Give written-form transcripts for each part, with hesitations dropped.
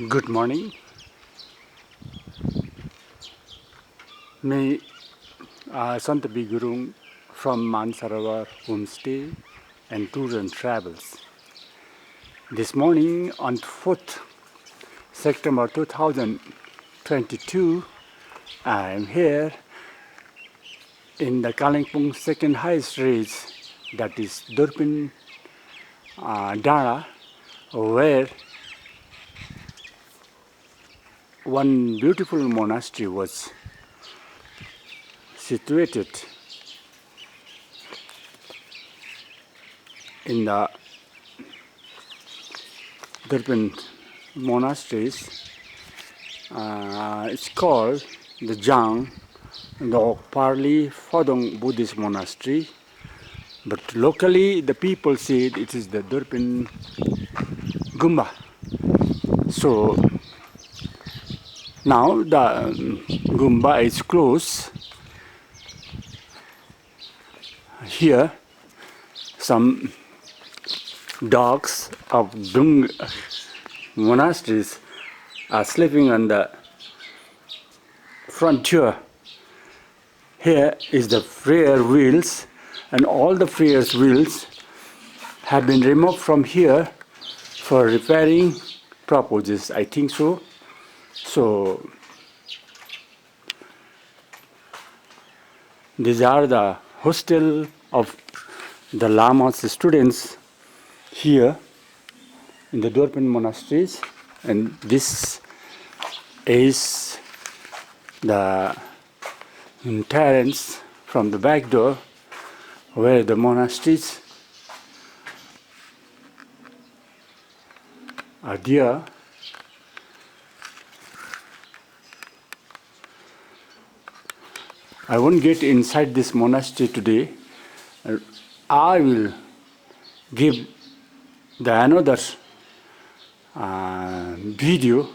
Good morning. May Sant Bigurung from Mansarovar Homestay and Tours and Travels. This morning on 4th September 2022, I am here in the Kalimpong second highest ridge, that is Durpin Dara, where one beautiful monastery was situated in the Durpin monasteries. It's called the Jang, the Parli Phodong Buddhist monastery, but locally the people say it is the Durpin Gumba. So now the Gumba is closed. Here some dogs of Dung monasteries are sleeping on the frontier. Here is the prayer wheels, and all the prayer wheels have been removed from here for repairing purposes, I think so. So these are the hostel of the Lamas students here in the Durpin monasteries, and this is the entrance from the back door where the monasteries are there. I won't get inside this monastery today. I will give the another video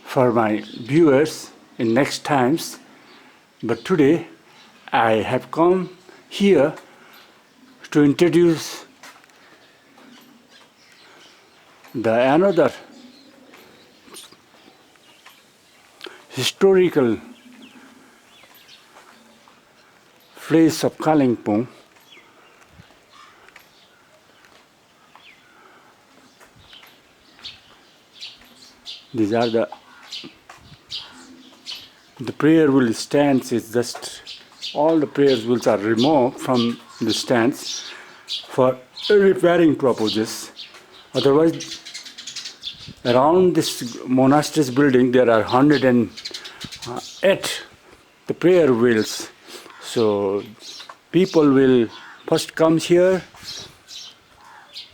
for my viewers in next times. But today I have come here to introduce the another historical place of Kalimpong. These are the prayer wheel stands. Is just all the prayer wheels are removed from the stands for repairing purposes. Otherwise, around this monastery's building there are 108 the prayer wheels. So people will first come here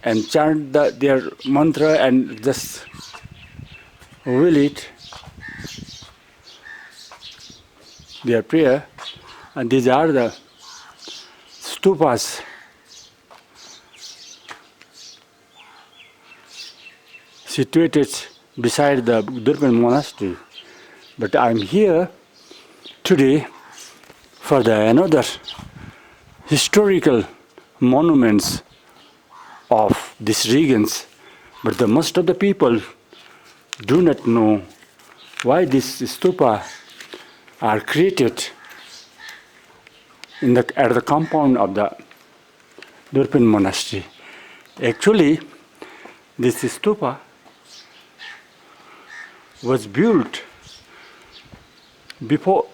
and chant their mantra and just wheel it, their prayer. And these are the stupas situated beside the Durpin monastery. But I am here today for the another historical monuments of these regions. But the most of the people do not know why these stupa are created at the compound of the Durpin monastery. Actually, this stupa was built before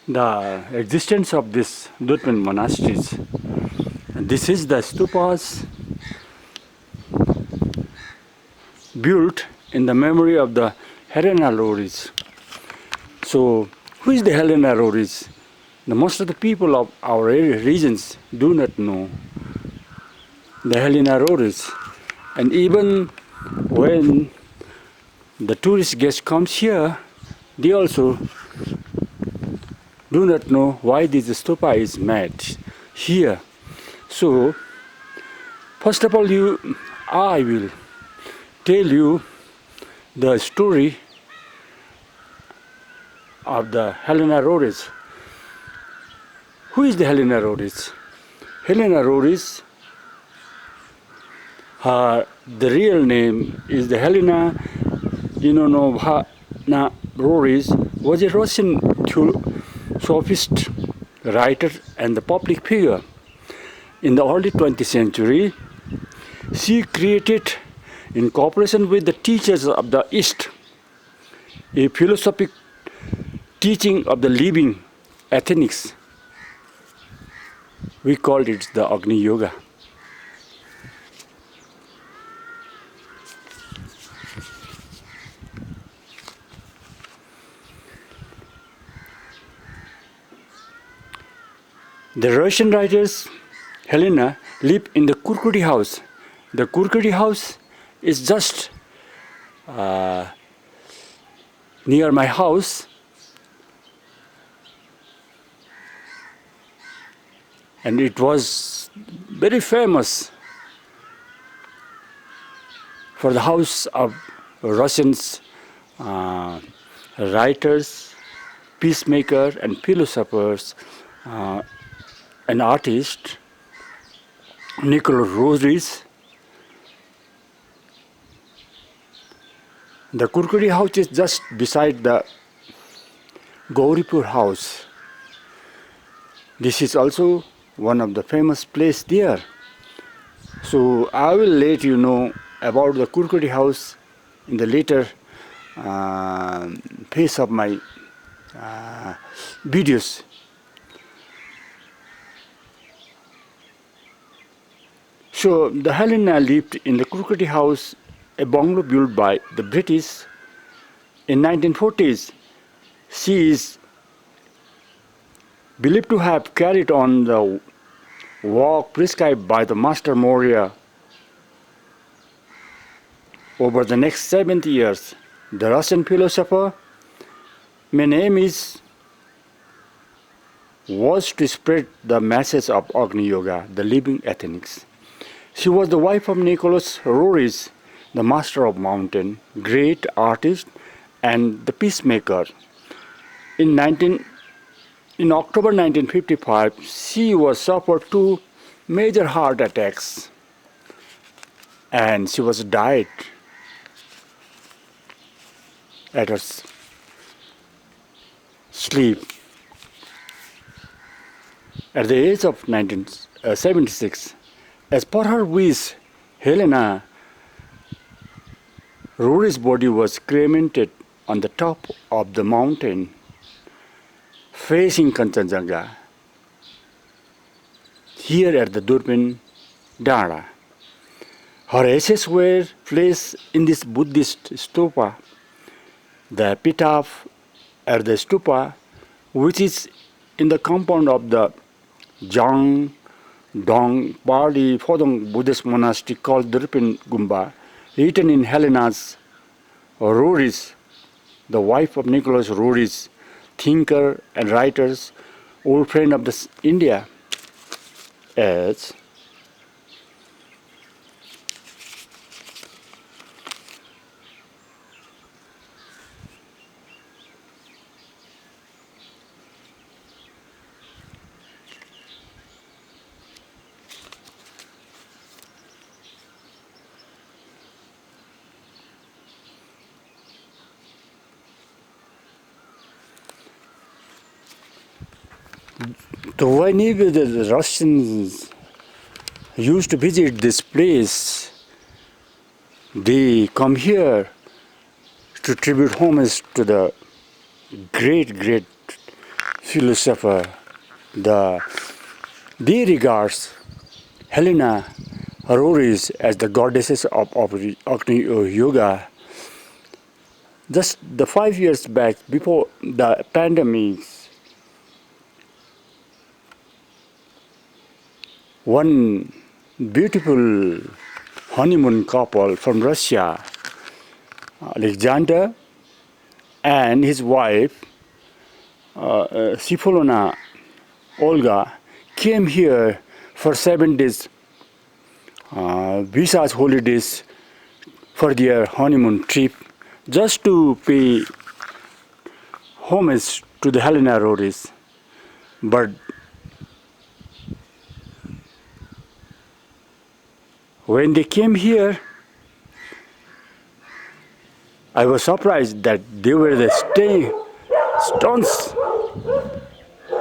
the existence of this Durpin monasteries. And this is the stupas built in the memory of the Helena Roerich. So, who is the Helena Roerich? The most of the people of our regions do not know the Helena Roerich. And even when the tourist guest comes here, they also do not know why this stupa is made here. So, first of all, I will tell you the story of the Helena Roerich. Who is the Helena Roerich? Helena Roerich The real name is the Helena Roerich was a Russian sophist, writer, and the public figure. In the early 20th century, she created, in cooperation with the teachers of the East, a philosophic teaching of the living ethics. We called it the Agni Yoga. The Russian writers Helena lived in the Kurkudi house. The Kurkudi house is just near my house, and it was very famous for the house of Russians, writers, peacemakers, and philosophers, an artist, Helena Roerich. The Kurkudi house is just beside the Gauripur house. This is also one of the famous place there. So I will let you know about the Kurkudi house in the later phase of my videos. So the Helena lived in the Kurkudi house, a bungalow built by the British in 1940s. She is believed to have carried on the work prescribed by the Master Moria. Over the next 70 years, the Russian philosopher, my name was to spread the message of Agni Yoga, the living ethics. She was the wife of Nicholas Roerich, the master of mountain, great artist, and the peacemaker. In October 1955, she was suffered two major heart attacks, and she was died at her sleep at the age of 1976. As per her wish, Helena Roerich's body was cremated on the top of the mountain facing Kanchenjunga, here at the Durpin Dara. Her ashes were placed in this Buddhist stupa, the epitaph at the stupa, which is in the compound of the Jang Dong Pardi Phodong Buddhist monastery called Durpin Gumba, written in Helena's Roerich, the wife of Nicholas Roerich, thinker and writers, old friend of India, as so whenever the Russians used to visit this place, they come here to tribute homage to the great philosopher. They regard Helena Roerich as the goddesses of Agni Yoga. Just the 5 years back, before the pandemic, one beautiful honeymoon couple from Russia, Alexander and his wife, Sifulona Olga, came here for 7 days visas holidays for their honeymoon trip, just to pay homage to the Helena Roerich. But When they came here, I was surprised that they were the staunch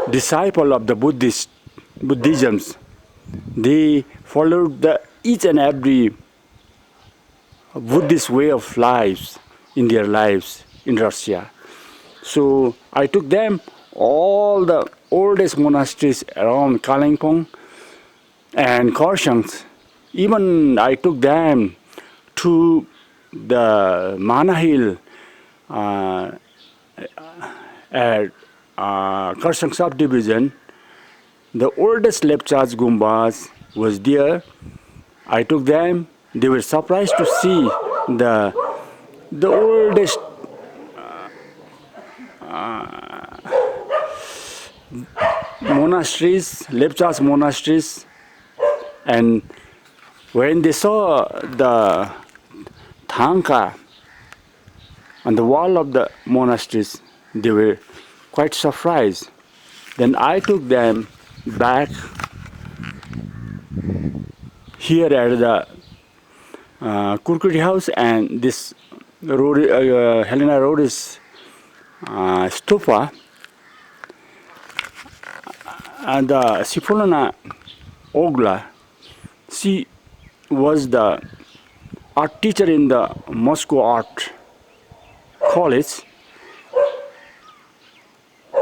disciple of the Buddhisms. They followed each and every Buddhist way of lives in their lives in Russia. So I took them all the oldest monasteries around Kalimpong and Korshangs. Even I took them to the Mana Hill at Korsang subdivision. The oldest Lepchas Gumbas was there. I took them. They were surprised to see the oldest monasteries, Lepchas monasteries, and when they saw the Thanka on the wall of the monasteries, they were quite surprised. Then I took them back here at the Kurkuri house and this Helena Roerich stupa, and Sifulana Ogla. She was the art teacher in the Moscow Art College.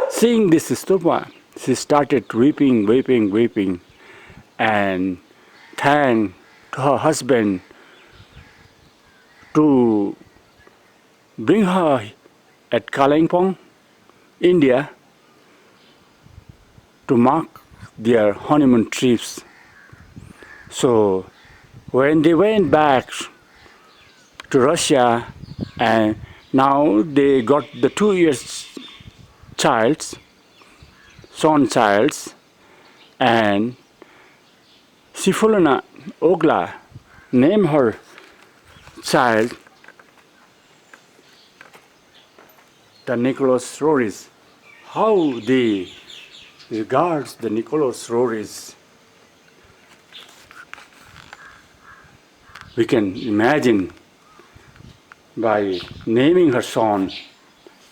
Seeing this stupa, she started weeping, and thanked to her husband to bring her at Kalimpong, India, to mark their honeymoon trips. So when they went back to Russia, and now they got the 2 years son childs, and Sifulana Ogla named her child the Nicholas Roerich. How they regards the Nicholas Roerich, we can imagine by naming her son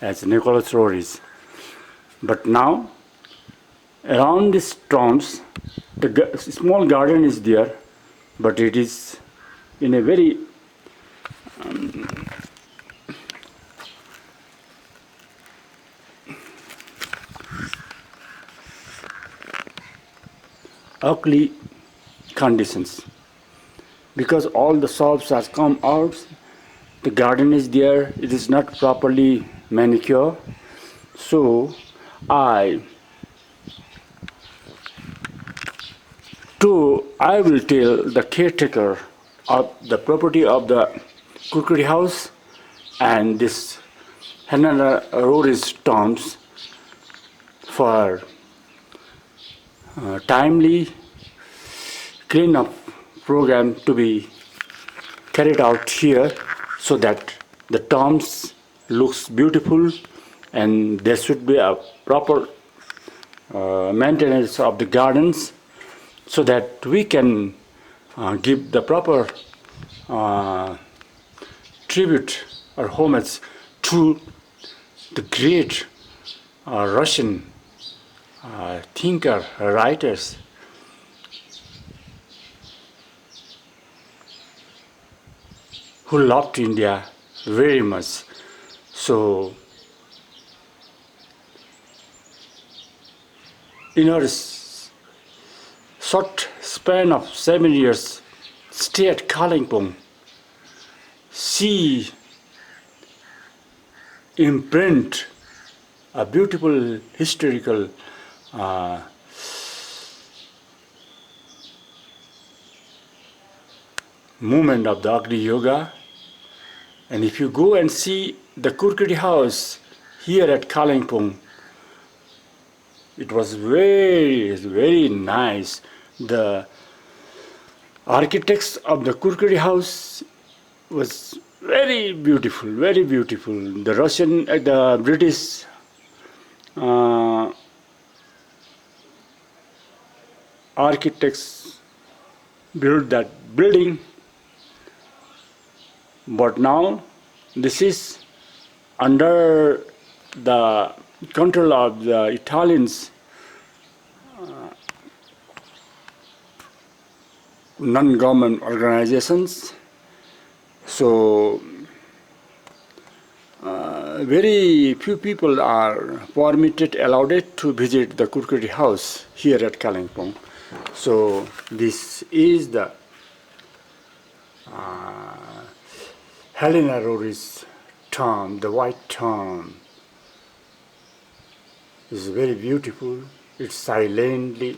as Nicholas Roerich. But now, around these tombs, the small garden is there, but it is in a very ugly conditions, because all the sops has come out. The garden is there, it is not properly manicured. So I will tell the caretaker of the property of the Kurkuri house and this Helena Roerich tombs for timely cleanup program to be carried out here, so that the tombs looks beautiful, and there should be a proper maintenance of the gardens, so that we can give the proper tribute or homage to the great Russian thinker, writers who loved India very much. So in our short span of 7 years stay at Kalimpong, she imprint a beautiful historical movement of the Agni Yoga. And if you go and see the Kurkuri house here at Kalimpong, it was very nice. The architects of the Kurkuri house was very beautiful. The Russian, the British architects built that building, but now this is under the control of the Italians, non-government organizations. So very few people are permitted, allowed it to visit the Kurkuri house here at Kalimpong. So this is the Helena Roerich's tomb, the white tomb. It's very beautiful. It's silently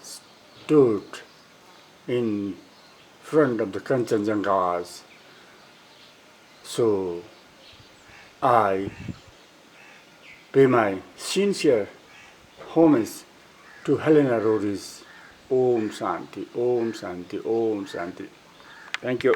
stood in front of the Kanchenjungas. So I pay my sincere homage to Helena Roerich. Om Shanti, Om Shanti, Om Shanti. Thank you.